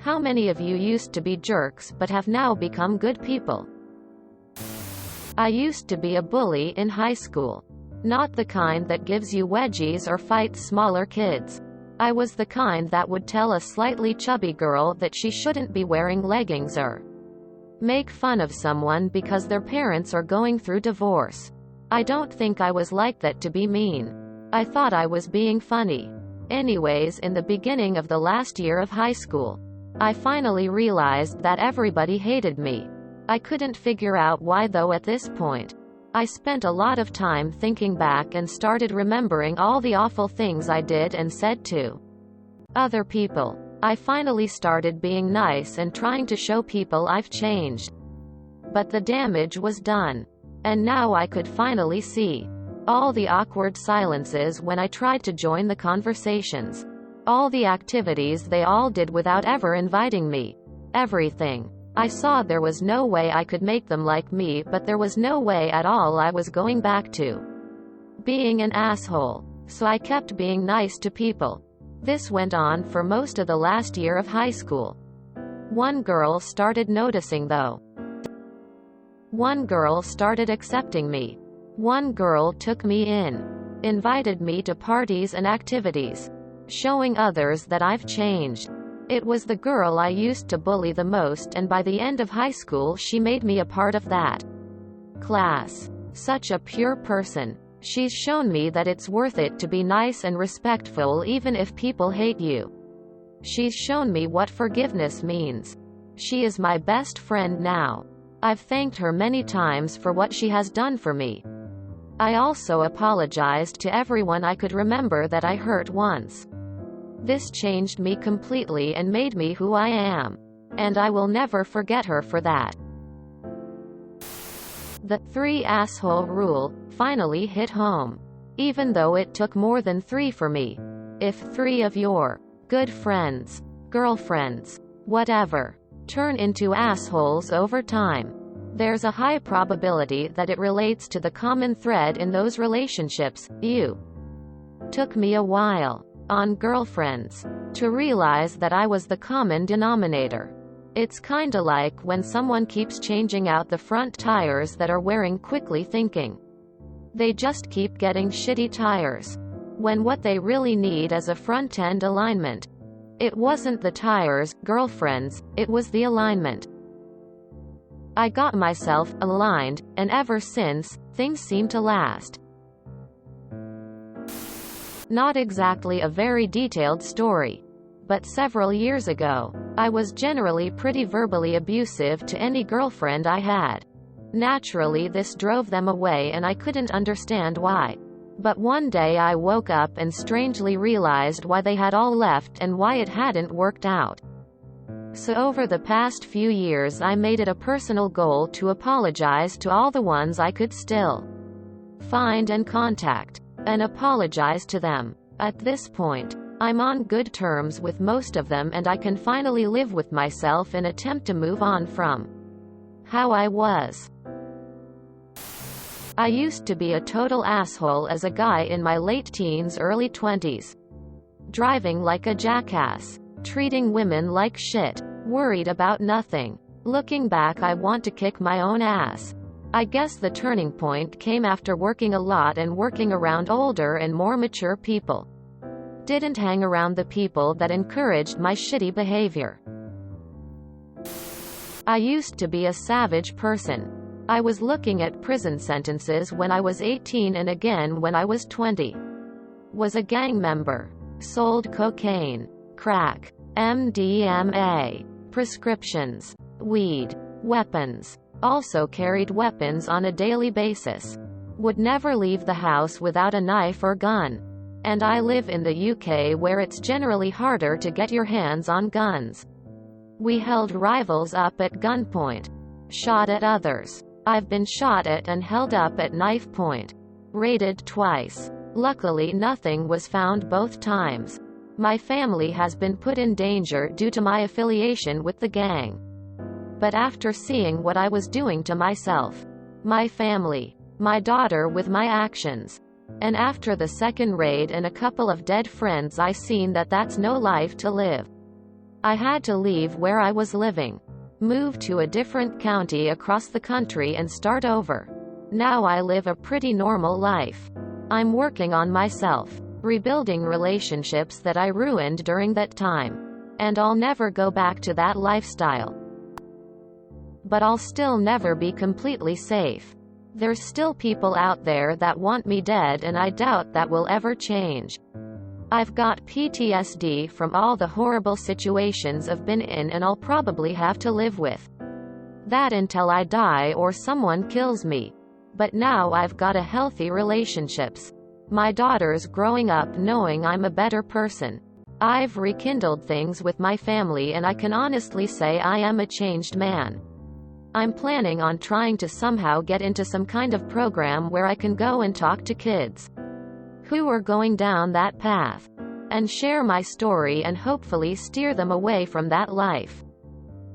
How many of you used to be jerks but have now become good people? I used to be a bully in high school. Not the kind that gives you wedgies or fights smaller kids. I was the kind that would tell a slightly chubby girl that she shouldn't be wearing leggings or make fun of someone because their parents are going through divorce. I don't think I was like that to be mean. I thought I was being funny. Anyways, in the beginning of the last year of high school, I finally realized that everybody hated me. I couldn't figure out why though at this point. I spent a lot of time thinking back and started remembering all the awful things I did and said to other people. I finally started being nice and trying to show people I've changed. But the damage was done. And now I could finally see all the awkward silences when I tried to join the conversations. All the activities they all did without ever inviting me. Everything. I saw there was no way I could make them like me, but there was no way at all I was going back to being an asshole. So I kept being nice to people. This went on for most of the last year of high school. One girl started noticing though. One girl started accepting me. One girl took me in, invited me to parties and activities, showing others that I've changed. It was the girl I used to bully the most, and by the end of high school she made me a part of that class. Such a pure person. She's shown me that it's worth it to be nice and respectful even if people hate you. She's shown me what forgiveness means. She is my best friend now. I've thanked her many times for what she has done for me. I also apologized to everyone I could remember that I hurt once. This changed me completely and made me who I am. And I will never forget her for that. The 3 asshole rule finally hit home. Even though it took more than 3 for me. If 3 of your good friends, girlfriends, whatever, turn into assholes over time, there's a high probability that it relates to the common thread in those relationships. You. Took me a while on girlfriends to realize that I was the common denominator. It's kinda like when someone keeps changing out the front tires that are wearing quickly, thinking they just keep getting shitty tires, when what they really need is a front end alignment. It wasn't the tires, girlfriends, it was the alignment. I got myself aligned, and ever since, things seem to last. Not exactly a very detailed story. But several years ago, I was generally pretty verbally abusive to any girlfriend I had. Naturally, this drove them away and I couldn't understand why. But one day I woke up and strangely realized why they had all left and why it hadn't worked out. So over the past few years I made it a personal goal to apologize to all the ones I could still find and contact, and apologize to them. At this point, I'm on good terms with most of them and I can finally live with myself and attempt to move on from how I was. I used to be a total asshole as a guy in my late teens, early 20s. Driving like a jackass. Treating women like shit. Worried about nothing. Looking back, I want to kick my own ass. I guess the turning point came after working a lot and working around older and more mature people. Didn't hang around the people that encouraged my shitty behavior. I used to be a savage person. I was looking at prison sentences when I was 18 and again when I was 20. Was a gang member. Sold cocaine, crack, MDMA, prescriptions, weed, weapons. Also carried weapons on a daily basis. Would never leave the house without a knife or gun. And I live in the UK where it's generally harder to get your hands on guns. We held rivals up at gunpoint. Shot at others. I've been shot at and held up at knife point. Raided twice. Luckily nothing was found both times. My family has been put in danger due to my affiliation with the gang. But after seeing what I was doing to myself, my family, my daughter with my actions, and after the second raid and a couple of dead friends, I seen that that's no life to live. I had to leave where I was living, move to a different county across the country and start over. Now I live a pretty normal life. I'm working on myself, rebuilding relationships that I ruined during that time. And I'll never go back to that lifestyle. But I'll still never be completely safe. There's still people out there that want me dead, and I doubt that will ever change. I've got PTSD from all the horrible situations I've been in, and I'll probably have to live with that until I die or someone kills me. But now I've got a healthy relationships. My daughter's growing up knowing I'm a better person. I've rekindled things with my family, and I can honestly say I am a changed man. I'm planning on trying to somehow get into some kind of program where I can go and talk to kids who are going down that path, and share my story and hopefully steer them away from that life.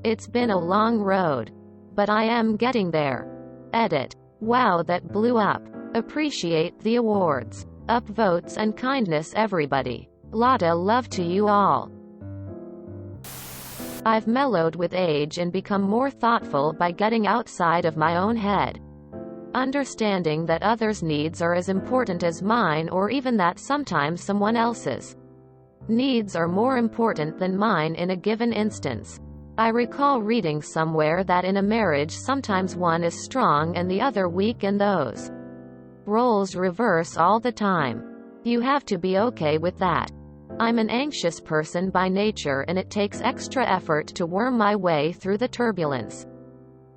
It's been a long road, but I am getting there. Edit. Wow, that blew up. Appreciate the awards, upvotes and kindness, everybody. Lotta love to you all. I've mellowed with age and become more thoughtful by getting outside of my own head. Understanding that others' needs are as important as mine, or even that sometimes someone else's needs are more important than mine in a given instance. I recall reading somewhere that in a marriage sometimes one is strong and the other weak, and those roles reverse all the time. You have to be okay with that. I'm an anxious person by nature, and it takes extra effort to worm my way through the turbulence.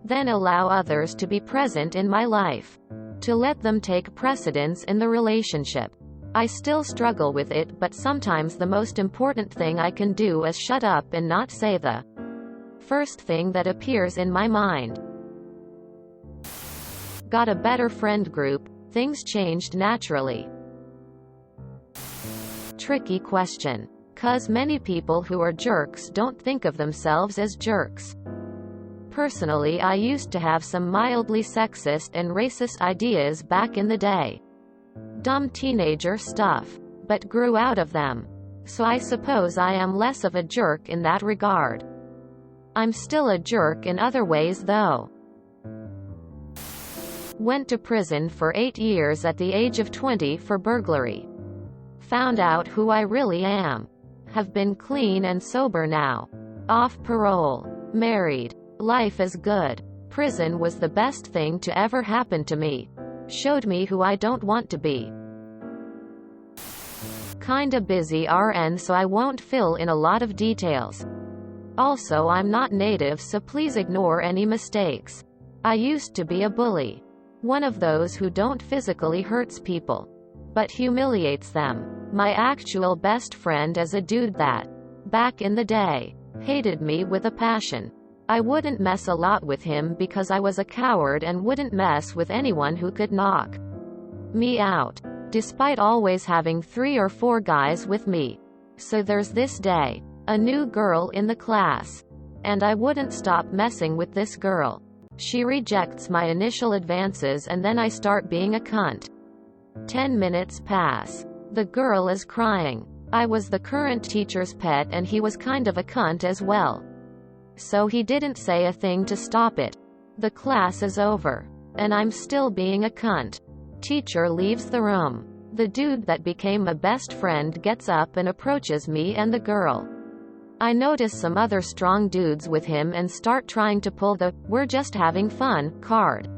Then allow others to be present in my life, to let them take precedence in the relationship. I still struggle with it, but sometimes the most important thing I can do is shut up and not say the first thing that appears in my mind. Got a better friend group. Things changed naturally. Tricky question. 'Cause many people who are jerks don't think of themselves as jerks. Personally, I used to have some mildly sexist and racist ideas back in the day. Dumb teenager stuff. But grew out of them. So I suppose I am less of a jerk in that regard. I'm still a jerk in other ways though. Went to prison for 8 years at the age of 20 for burglary. Found out who I really am. Have been clean and sober now. Off parole. Married. Life is good. Prison was the best thing to ever happen to me. Showed me who I don't want to be. Kinda busy RN, so I won't fill in a lot of details. Also, I'm not native, so please ignore any mistakes. I used to be a bully. One of those who don't physically hurts people, but humiliates them. My actual best friend is a dude that, back in the day, hated me with a passion. I wouldn't mess a lot with him because I was a coward and wouldn't mess with anyone who could knock me out, despite always having 3 or 4 guys with me. So there's this day, a new girl in the class, and I wouldn't stop messing with this girl. She rejects my initial advances, and then I start being a cunt. 10 minutes pass. The girl is crying. I was the current teacher's pet, and he was kind of a cunt as well. So he didn't say a thing to stop it. The class is over, and I'm still being a cunt. Teacher leaves the room. The dude that became my best friend gets up and approaches me and the girl. I notice some other strong dudes with him and start trying to pull the "we're just having fun" card.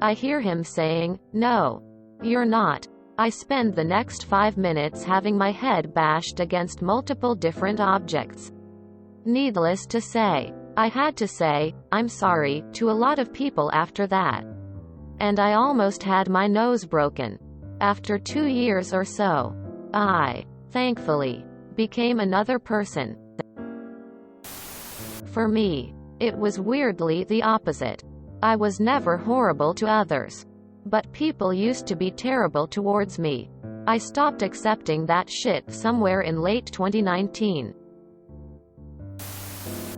I hear him saying, "No, you're not." I spend the next 5 minutes having my head bashed against multiple different objects. Needless to say, I had to say, "I'm sorry," to a lot of people after that. And I almost had my nose broken. After 2 years or so, I, thankfully, became another person. For me, it was weirdly the opposite. I was never horrible to others, but people used to be terrible towards me. I stopped accepting that shit somewhere in late 2019.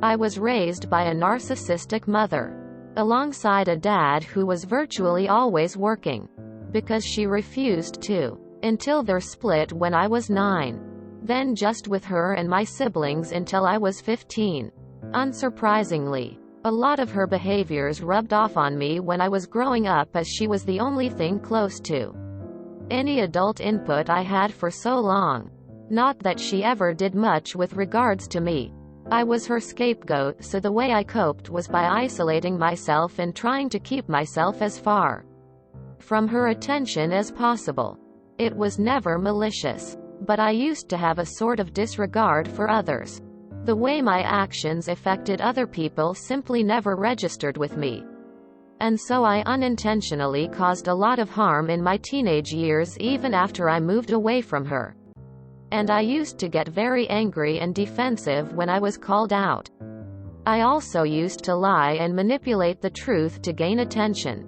I was raised by a narcissistic mother, alongside a dad who was virtually always working, because she refused to, until their split when I was 9. then just with her and my siblings until I was 15. Unsurprisingly, a lot of her behaviors rubbed off on me when I was growing up, as she was the only thing close to any adult input I had for so long. Not that she ever did much with regards to me. I was her scapegoat, so the way I coped was by isolating myself and trying to keep myself as far from her attention as possible. It was never malicious, but I used to have a sort of disregard for others. The way my actions affected other people simply never registered with me. And so I unintentionally caused a lot of harm in my teenage years, even after I moved away from her. And I used to get very angry and defensive when I was called out. I also used to lie and manipulate the truth to gain attention,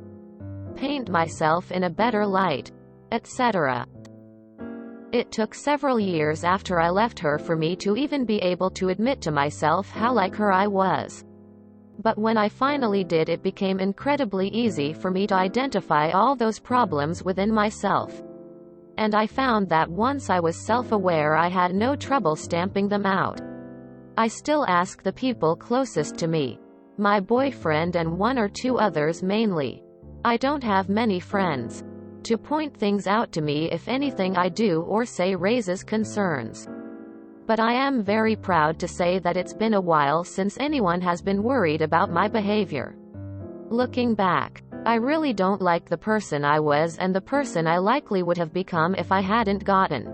paint myself in a better light, etc. It took several years after I left her for me to even be able to admit to myself how like her I was. But when I finally did, it became incredibly easy for me to identify all those problems within myself. And I found that once I was self-aware, I had no trouble stamping them out. I still ask the people closest to me, my boyfriend and one or two others mainly. I don't have many friends, to point things out to me if anything I do or say raises concerns. But I am very proud to say that it's been a while since anyone has been worried about my behavior. Looking back, I really don't like the person I was and the person I likely would have become if I hadn't gotten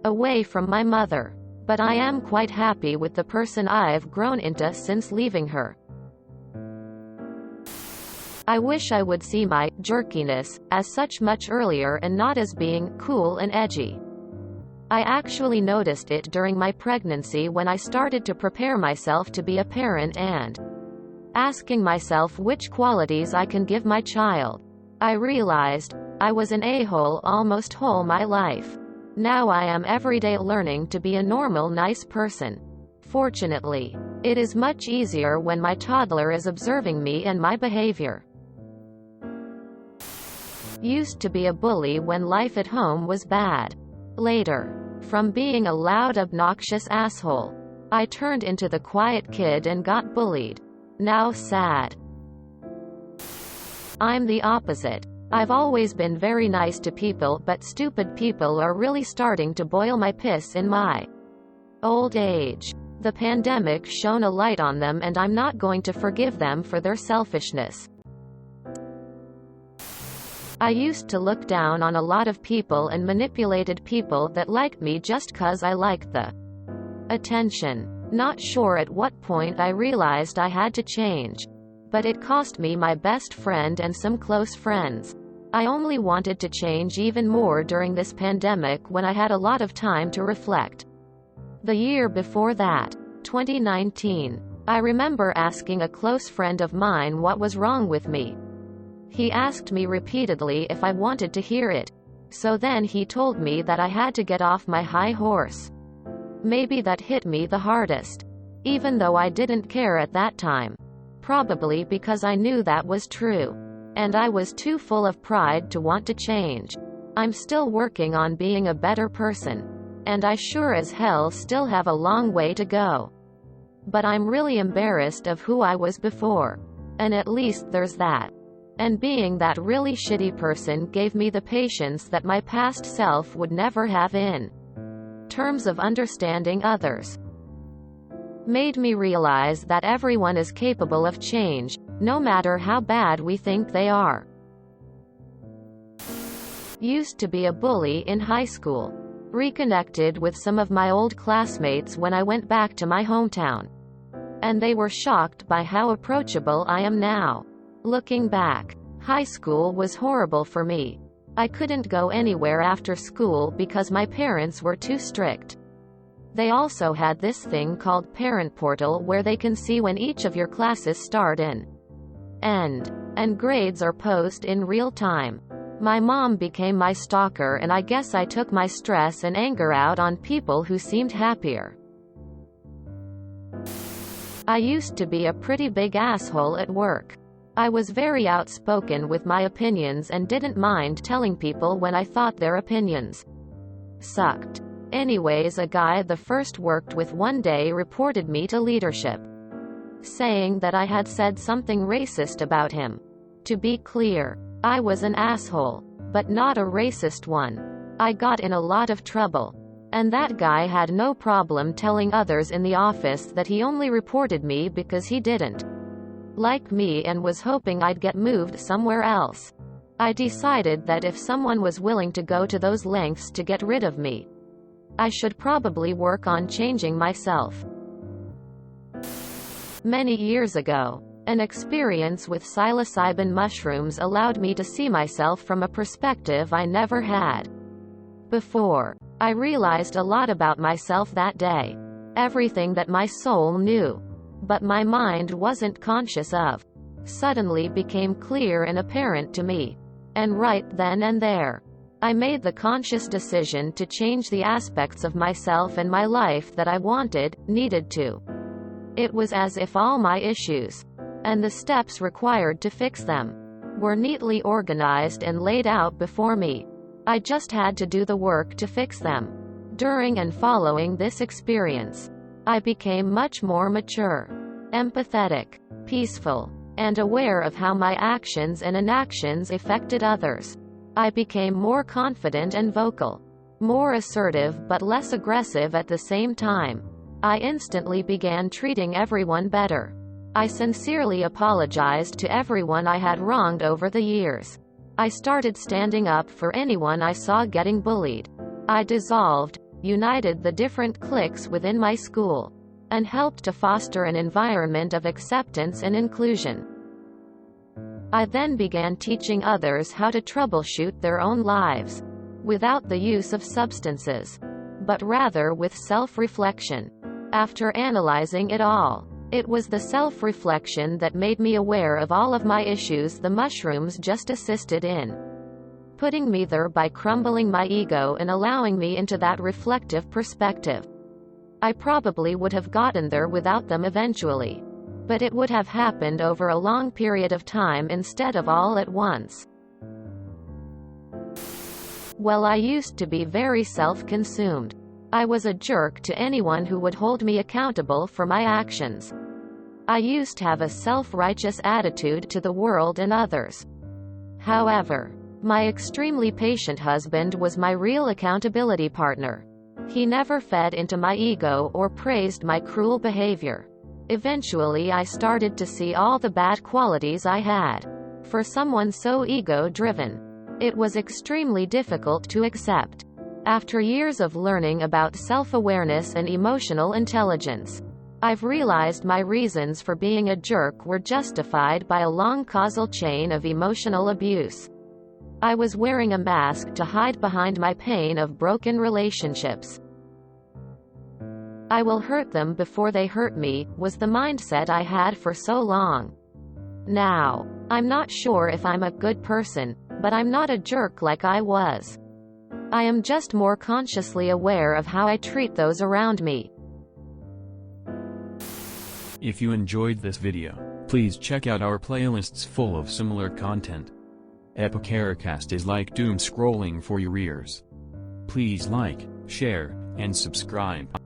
away from my mother. But I am quite happy with the person I've grown into since leaving her. I wish I would see my jerkiness as such much earlier and not as being cool and edgy. I actually noticed it during my pregnancy when I started to prepare myself to be a parent and asking myself which qualities I can give my child. I realized I was an a-hole almost whole my life. Now I am every day learning to be a normal, nice person. Fortunately, it is much easier when my toddler is observing me and my behavior. Used to be a bully when life at home was bad. Later, from being a loud, obnoxious asshole, I turned into the quiet kid and got bullied. Now sad. I'm the opposite. I've always been very nice to people, but stupid people are really starting to boil my piss in my old age. The pandemic shone a light on them, and I'm not going to forgive them for their selfishness. I used to look down on a lot of people and manipulated people that liked me just 'cause I liked the attention. Not sure at what point I realized I had to change, but it cost me my best friend and some close friends. I only wanted to change even more during this pandemic when I had a lot of time to reflect. The year before that, 2019, I remember asking a close friend of mine what was wrong with me. He asked me repeatedly if I wanted to hear it. So then he told me that I had to get off my high horse. Maybe that hit me the hardest, even though I didn't care at that time. Probably because I knew that was true. And I was too full of pride to want to change. I'm still working on being a better person. And I sure as hell still have a long way to go. But I'm really embarrassed of who I was before. And at least there's that. And being that really shitty person gave me the patience that my past self would never have in terms of understanding others. Made me realize that everyone is capable of change, no matter how bad we think they are. Used to be a bully in high school. Reconnected with some of my old classmates when I went back to my hometown. And they were shocked by how approachable I am now. Looking back, high school was horrible for me. I couldn't go anywhere after school because my parents were too strict. They also had this thing called Parent Portal where they can see when each of your classes start and end, and grades are posted in real time. My mom became my stalker, and I guess I took my stress and anger out on people who seemed happier. I used to be a pretty big asshole at work. I was very outspoken with my opinions and didn't mind telling people when I thought their opinions sucked. Anyways, a guy the first worked with one day reported me to leadership, saying that I had said something racist about him. To be clear, I was an asshole, but not a racist one. I got in a lot of trouble. And that guy had no problem telling others in the office that he only reported me because he didn't like me and was hoping I'd get moved somewhere else. I decided that if someone was willing to go to those lengths to get rid of me, I should probably work on changing myself. Many years ago, an experience with psilocybin mushrooms allowed me to see myself from a perspective I never had before. I realized a lot about myself that day. Everything that my soul knew, but my mind wasn't conscious of, suddenly became clear and apparent to me. And right then and there, I made the conscious decision to change the aspects of myself and my life that I needed to. It was as if all my issues, and the steps required to fix them, were neatly organized and laid out before me. I just had to do the work to fix them. During and following this experience, I became much more mature, empathetic, peaceful, and aware of how my actions and inactions affected others. I became more confident and vocal, more assertive but less aggressive at the same time. I instantly began treating everyone better. I sincerely apologized to everyone I had wronged over the years. I started standing up for anyone I saw getting bullied. I united the different cliques within my school, and helped to foster an environment of acceptance and inclusion. I then began teaching others how to troubleshoot their own lives, without the use of substances, but rather with self-reflection. After analyzing it all, it was the self-reflection that made me aware of all of my issues the mushrooms just assisted in putting me there by crumbling my ego and allowing me into that reflective perspective. I probably would have gotten there without them eventually, but it would have happened over a long period of time instead of all at once. Well, I used to be very self-consumed. I was a jerk to anyone who would hold me accountable for my actions. I used to have a self-righteous attitude to the world and others. However, my extremely patient husband was my real accountability partner. He never fed into my ego or praised my cruel behavior. Eventually, I started to see all the bad qualities I had. For someone so ego-driven, it was extremely difficult to accept. After years of learning about self-awareness and emotional intelligence, I've realized my reasons for being a jerk were justified by a long causal chain of emotional abuse. I was wearing a mask to hide behind my pain of broken relationships. I will hurt them before they hurt me, was the mindset I had for so long. Now, I'm not sure if I'm a good person, but I'm not a jerk like I was. I am just more consciously aware of how I treat those around me. If you enjoyed this video, please check out our playlists full of similar content. TooAfraidToAsk is like doom scrolling for your ears. Please like, share, and subscribe.